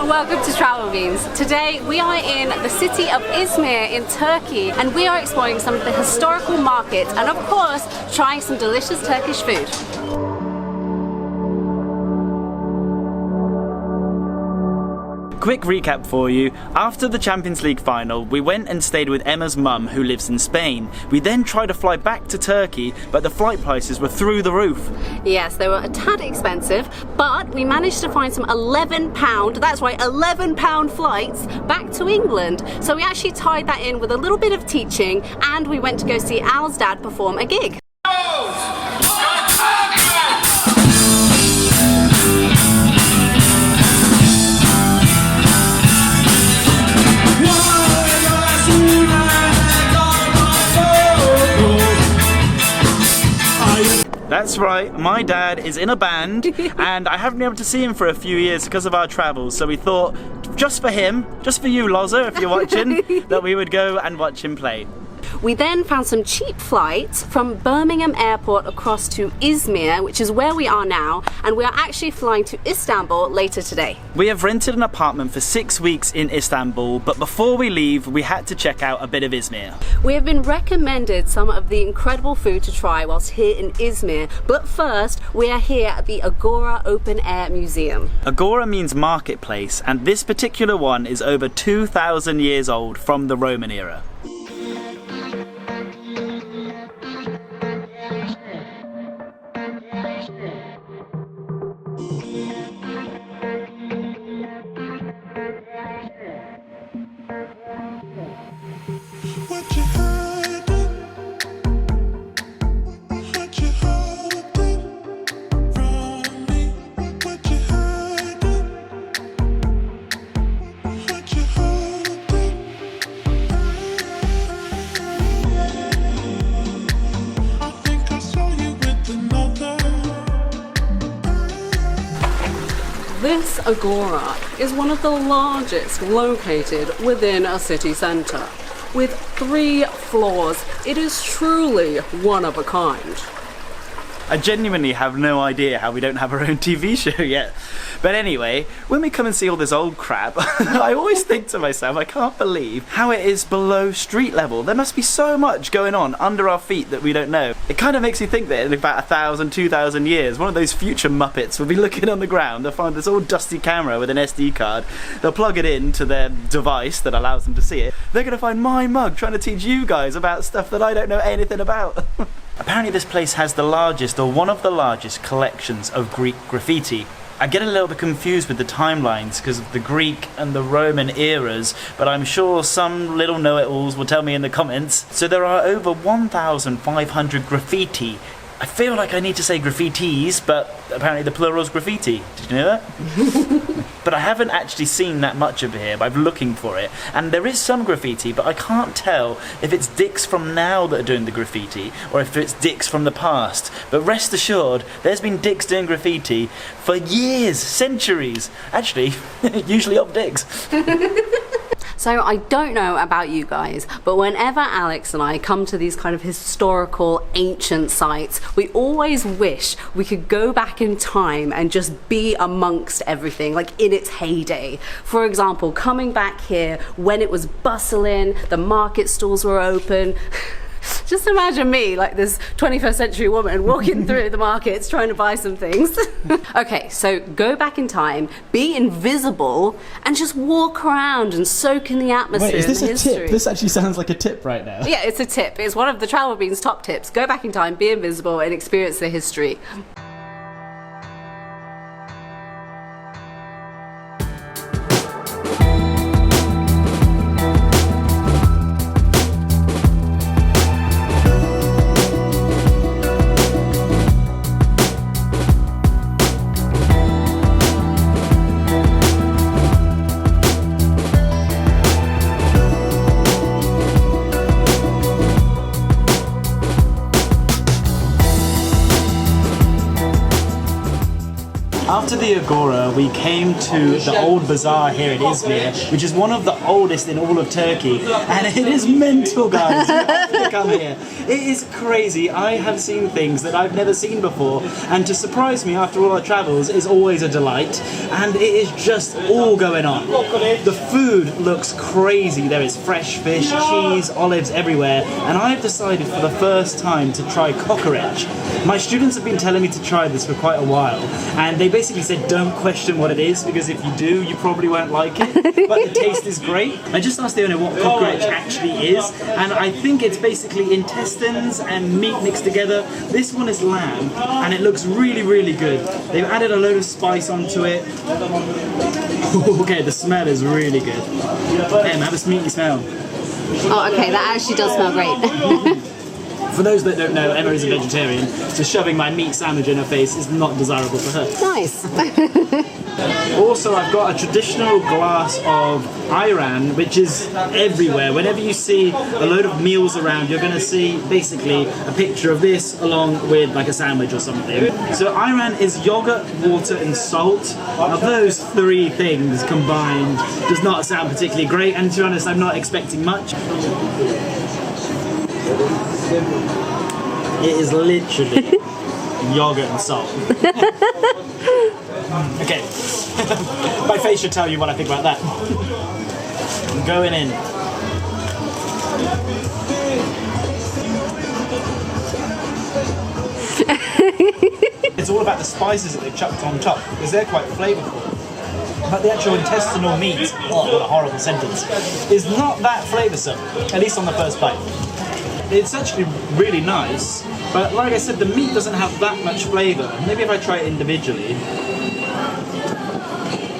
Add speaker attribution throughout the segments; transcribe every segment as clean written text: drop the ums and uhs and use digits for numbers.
Speaker 1: and welcome to Travel Beans. Today we are in the city of Izmir in Turkey and we are exploring some of the historical markets and of course trying some delicious Turkish food.
Speaker 2: Quick recap for you. After the Champions League final, we went and stayed with Emma's mum who lives in Spain. We then tried to fly back to Turkey, but the flight prices were through the roof.
Speaker 1: Yes, they were a tad expensive, but we managed to find some £11, that's right, £11 flights back to England. So we actually tied that in with a little bit of teaching and we went to go see Al's dad perform a gig.
Speaker 2: That's right, my dad is in a band and I haven't been able to see him for a few years because of our travels, so we thought just for him, just for you Loza if you're watching, that we would go and watch him play.
Speaker 1: We then found some cheap flights from Birmingham Airport across to Izmir, which is where we are now, and we are actually flying to Istanbul later today.
Speaker 2: We have rented an apartment for 6 weeks in Istanbul, but before we leave, we had to check out a bit of Izmir.
Speaker 1: We have been recommended some of the incredible food to try whilst here in Izmir, but first we are here at the Agora Open Air Museum.
Speaker 2: Agora means marketplace, and this particular one is over 2,000 years old from the Roman era.
Speaker 1: This Agora is one of the largest located within a city centre. With 3 floors, it is truly one of a kind.
Speaker 2: I genuinely have no idea how we don't have our own TV show yet. But anyway, when we come and see all this old crap, I always think to myself, I can't believe how it is below street level. There must be so much going on under our feet that we don't know. It kind of makes you think that in about 1,000, 2,000 years, one of those future Muppets will be looking on the ground, they'll find this old dusty camera with an SD card, they'll plug it into their device that allows them to see it. They're going to find my mug trying to teach you guys about stuff that I don't know anything about. Apparently this place has the largest, or one of the largest, collections of Greek graffiti. I get a little bit confused with the timelines because of the Greek and the Roman eras, but I'm sure some little know-it-alls will tell me in the comments. So there are over 1,500 graffiti. I feel like I need to say graffitis, but apparently the plural is graffiti. Did you know that? But I haven't actually seen that much of it here, but I'm looking for it. And there is some graffiti, but I can't tell if it's dicks from now that are doing the graffiti, or if it's dicks from the past. But rest assured, there's been dicks doing graffiti for years, centuries. Actually, usually of dicks.
Speaker 1: So I don't know about you guys, but whenever Alex and I come to these kind of historical, ancient sites, we always wish we could go back in time and just be amongst everything, like in its heyday. For example, coming back here when it was bustling, the market stalls were open. Just imagine me, like this 21st century woman, walking through the markets trying to buy some things. Okay, so go back in time, be invisible, and just walk around and soak in the atmosphere.
Speaker 3: Wait, is this
Speaker 1: and the
Speaker 3: a
Speaker 1: history.
Speaker 3: tip? This actually sounds like a tip right now.
Speaker 1: Yeah, it's a tip. It's one of the Travel Beans' top tips. Go back in time, be invisible, and experience the history.
Speaker 2: After the Agora, we came to the old Bazaar here in Izmir, which is one of the oldest in all of Turkey, and it is mental, guys. You have to come here. It is crazy. I have seen things that I've never seen before, and to surprise me after all our travels is always a delight, and it is just all going on. The food looks crazy. There is fresh fish, cheese, olives everywhere, and I've decided for the first time to try kokoreç. My students have been telling me to try this for quite a while, and they basically said don't question what it is, because if you do, you probably won't like it, but the taste is great. I just asked the owner what kokoreç actually is, and I think it's basically intestines and meat mixed together. This one is lamb, and it looks really, really good. They've added a load of spice onto it. Okay, the smell is really good. Em, have a smeaty smell.
Speaker 1: Oh, okay, that actually does smell great.
Speaker 2: For those that don't know, Emma is a vegetarian, so shoving my meat sandwich in her face is not desirable for her.
Speaker 1: Nice.
Speaker 2: Also, I've got a traditional glass of ayran, which is everywhere. Whenever you see a load of meals around, you're going to see basically a picture of this along with like a sandwich or something. So ayran is yogurt, water and salt. Now those three things combined does not sound particularly great, and to be honest, I'm not expecting much. It is literally yogurt and salt. Okay, my face should tell you what I think about that. I'm going in. It's all about the spices that they've chucked on top, because they're quite flavourful. But the actual intestinal meat, oh what a horrible sentence, is not that flavoursome, at least on the first bite. It's actually really nice, but like I said, the meat doesn't have that much flavour. Maybe if I try it individually.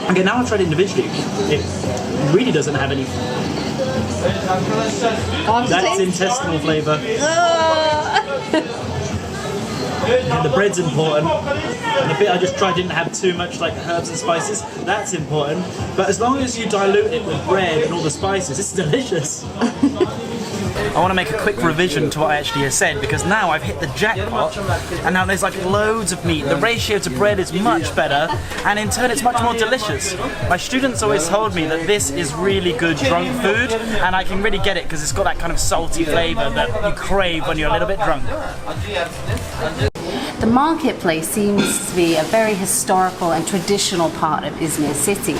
Speaker 2: Okay, now I've tried it individually. It really doesn't have any. That's intestinal flavour. And the bread's important. And the bit I just tried didn't have too much like herbs and spices. That's important. But as long as you dilute it with bread and all the spices, it's delicious. I want to make a quick revision to what I actually said, because now I've hit the jackpot and now there's like loads of meat. The ratio to bread is much better, and in turn it's much more delicious. My students always told me that this is really good drunk food, and I can really get it because it's got that kind of salty flavour that you crave when you're a little bit drunk.
Speaker 1: The marketplace seems to be a very historical and traditional part of Izmir city.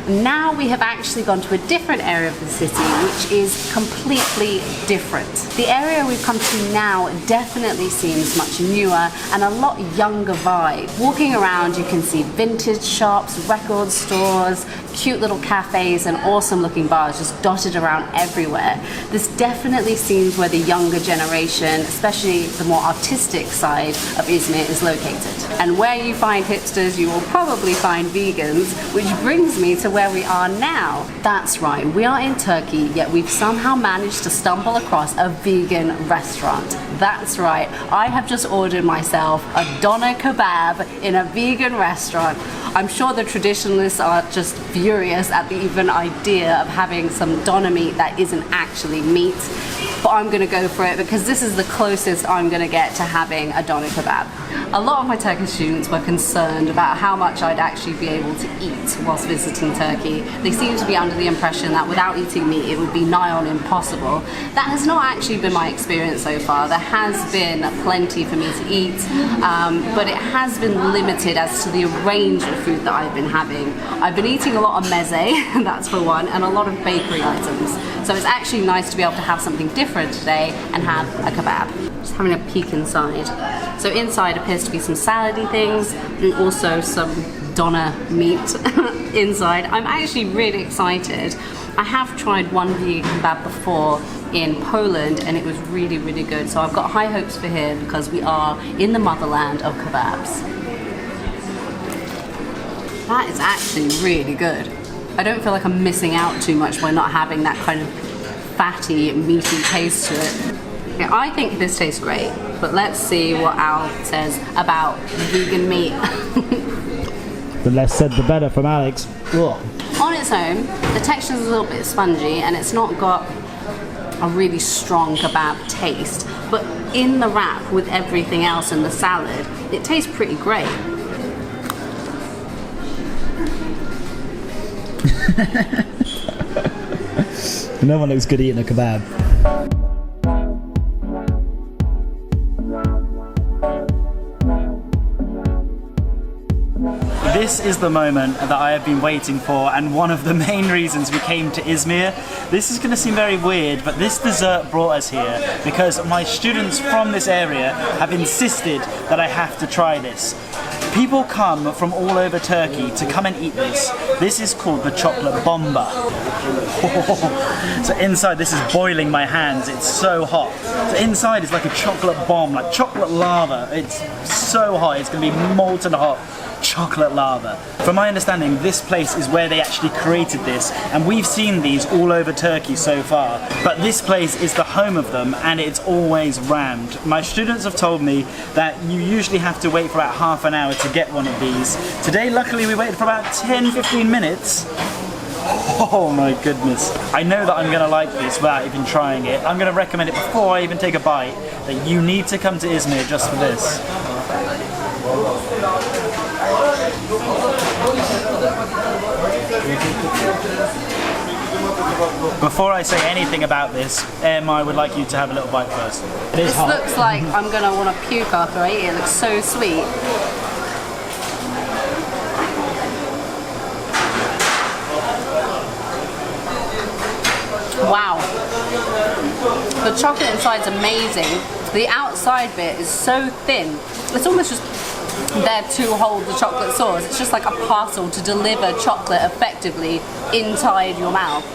Speaker 1: Now we have actually gone to a different area of the city, which is completely different. The area we've come to now definitely seems much newer and a lot younger vibe. Walking around, you can see vintage shops, record stores, cute little cafes and awesome looking bars just dotted around everywhere. This definitely seems where the younger generation, especially the more artistic side of Izmir, is located. And where you find hipsters, you will probably find vegans, which brings me to where we are now. That's right, we are in Turkey, yet we've somehow managed to stumble across a vegan restaurant. That's right, I have just ordered myself a doner kebab in a vegan restaurant. I'm sure the traditionalists are just furious at the even idea of having some doner meat that isn't actually meat, but I'm gonna go for it because this is the closest I'm gonna get to having a doner kebab. A lot of my Turkish students were concerned about how much I'd actually be able to eat whilst visiting Turkey. They seem to be under the impression that without eating meat it would be nigh on impossible. That has not actually been my experience so far. There has been plenty for me to eat, but it has been limited as to the range of food that I've been having. I've been eating a lot of meze, that's for one, and a lot of bakery items. So it's actually nice to be able to have something different today and have a kebab. Just having a peek inside. So inside appears to be some salady things and also some doner meat inside. I'm actually really excited. I have tried one vegan kebab before in Poland and it was really, really good. So I've got high hopes for here because we are in the motherland of kebabs. That is actually really good. I don't feel like I'm missing out too much by not having that kind of fatty, meaty taste to it. Yeah, I think this tastes great, but let's see what Al says about vegan meat.
Speaker 3: The less said the better from Alex. Ugh.
Speaker 1: On its own, the texture is a little bit spongy and it's not got a really strong kebab taste, but in the wrap with everything else in the salad, it tastes pretty great.
Speaker 3: No one looks good eating a kebab.
Speaker 2: This is the moment that I have been waiting for, and one of the main reasons we came to Izmir. This is going to seem very weird, but this dessert brought us here because my students from this area have insisted that I have to try this. People come from all over Turkey to come and eat this. This is called the chocolate bomba. So inside, this is boiling my hands. It's so hot. So inside is like a chocolate bomb, like chocolate lava. It's so hot. It's going to be molten hot chocolate lava. From my understanding, this place is where they actually created this, and we've seen these all over Turkey so far, but this place is the home of them, and it's always rammed. My students have told me that you usually have to wait for about half an hour to get one of these. Today, luckily, we waited for about 10-15 minutes. Oh my goodness. I know that I'm going to like this without even trying it. I'm going to recommend it before I even take a bite, that you need to come to Izmir just for this. Before I say anything about this, I would like you to have a little bite first.
Speaker 1: This looks like I'm gonna want to puke after I eat it. It looks so sweet. Wow. The chocolate inside's amazing. The outside bit is so thin. It's almost just there to hold the chocolate sauce. It's just like a parcel to deliver chocolate effectively inside your mouth.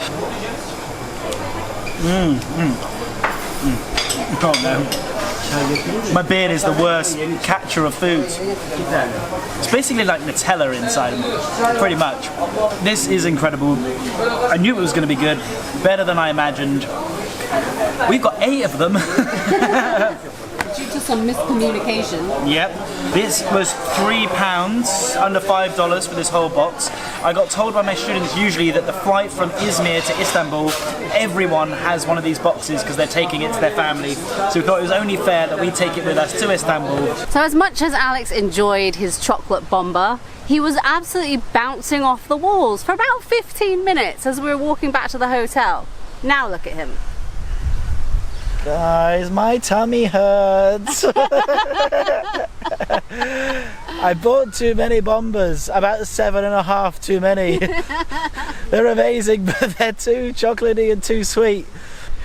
Speaker 2: Oh no. My beard is the worst catcher of foods. It's basically like Nutella inside, pretty much. This is incredible. I knew it was going to be good, better than I imagined. We've got 8 of them.
Speaker 1: Due to some miscommunication.
Speaker 2: Yep. This was £3, under $5 for this whole box. I got told by my students usually that the flight from Izmir to Istanbul, everyone has one of these boxes because they're taking it to their family. So we thought it was only fair that we take it with us to Istanbul.
Speaker 1: So as much as Alex enjoyed his chocolate bomba, he was absolutely bouncing off the walls for about 15 minutes as we were walking back to the hotel. Now look at him.
Speaker 2: Guys, my tummy hurts. I bought too many bombas, about 7.5 too many. They're amazing, but they're too chocolatey and too sweet.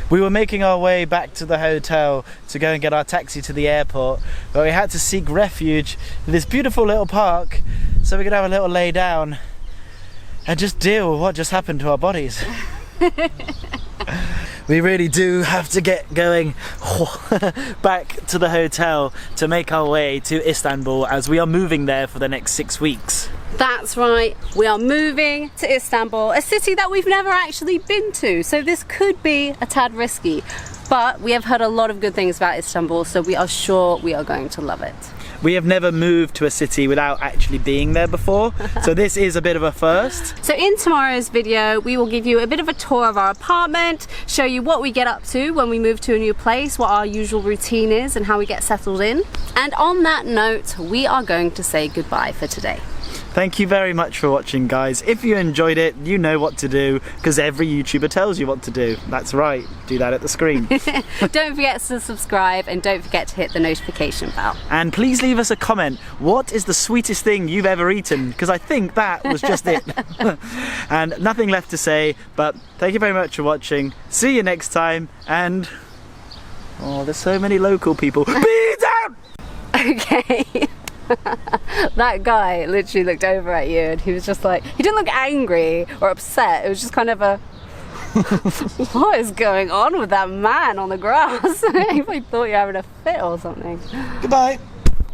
Speaker 2: We were making our way back to the hotel to go and get our taxi to the airport, but we had to seek refuge in this beautiful little park so we could have a little lay down and just deal with what just happened to our bodies. We really do have to get going back to the hotel to make our way to Istanbul, as we are moving there for the next 6 weeks.
Speaker 1: That's right, we are moving to Istanbul, a city that we've never actually been to, so this could be a tad risky, but we have heard a lot of good things about Istanbul, so we are sure we are going to love it.
Speaker 2: We have never moved to a city without actually being there before, so this is a bit of a first.
Speaker 1: So in tomorrow's video, we will give you a bit of a tour of our apartment, show you what we get up to when we move to a new place, what our usual routine is and how we get settled in. And on that note, we are going to say goodbye for today.
Speaker 2: Thank you very much for watching, guys. If you enjoyed it, you know what to do, because every YouTuber tells you what to do. That's right, do that at the screen.
Speaker 1: Don't forget to subscribe and don't forget to hit the notification bell.
Speaker 2: And please leave us a comment. What is the sweetest thing you've ever eaten? Because I think that was just it. And nothing left to say, but thank you very much for watching. See you next time, and... oh, there's so many local people. Be down!
Speaker 1: Okay. That guy literally looked over at you and he was just like, he didn't look angry or upset, it was just kind of a what is going on with that man on the grass? He probably thought you were having a fit or something.
Speaker 2: Goodbye.